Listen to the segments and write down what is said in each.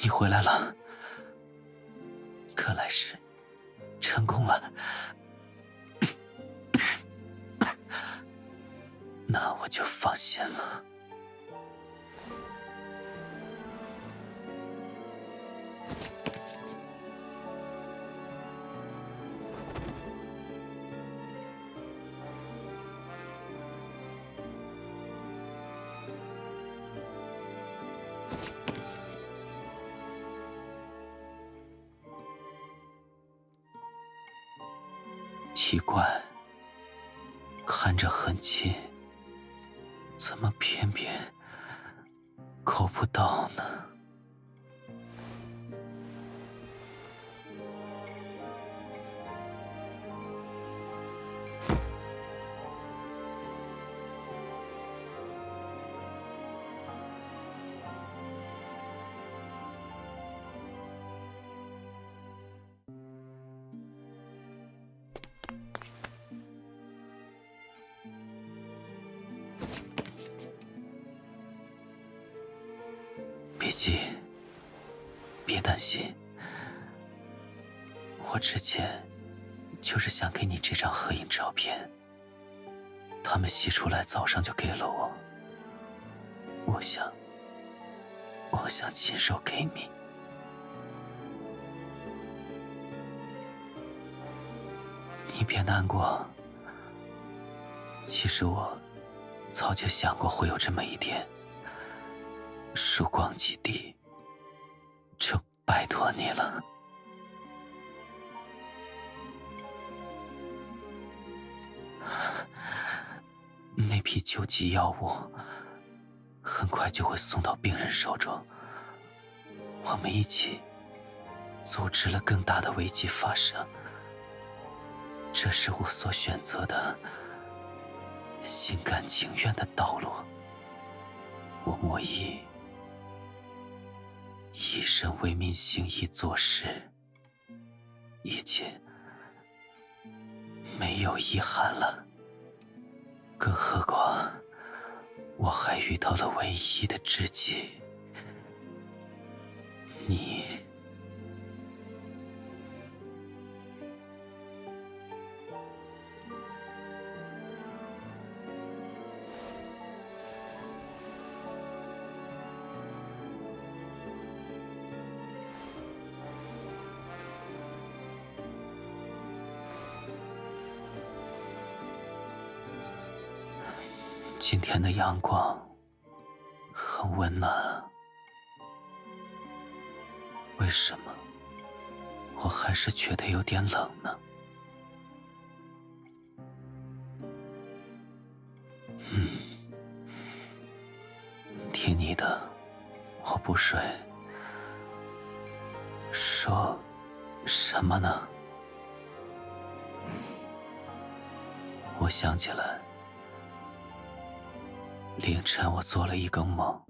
你回来了，看来是成功了。那我就放心了。奇怪，看着很近，怎么偏偏够不到呢？别急，别担心，我之前就是想给你这张合影照片，他们洗出来早上就给了我，我想亲手给你。你别难过，其实我早就想过会有这么一天。曙光基地，就拜托你了。那批救急药物很快就会送到病人手中，我们一起阻止了更大的危机发生。这是我所选择的心甘情愿的道路。我莫以一生为民行义做事，一切没有遗憾了。更何况我还遇到了唯一的知己，你。今天的阳光很温暖啊，为什么我还是觉得有点冷呢？听你的，我不睡。说什么呢？我想起来，凌晨我做了一个梦，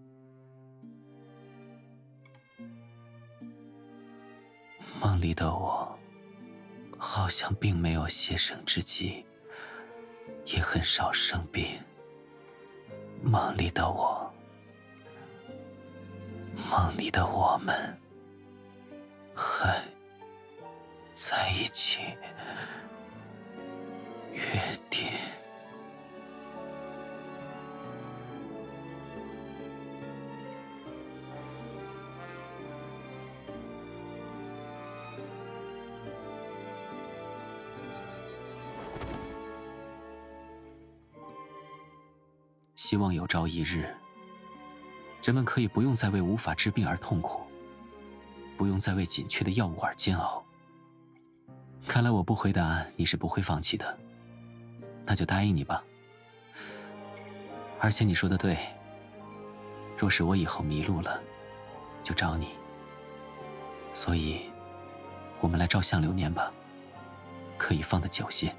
梦里的我好像并没有携生之疾，也很少生病。梦里的我，梦里的我们还在一起，约定。希望有朝一日，人们可以不用再为无法治病而痛苦，不用再为紧缺的药物而煎熬。看来我不回答你是不会放弃的，那就答应你吧。而且你说的对，若是我以后迷路了，就找你。所以，我们来照相留念吧，可以放得久些。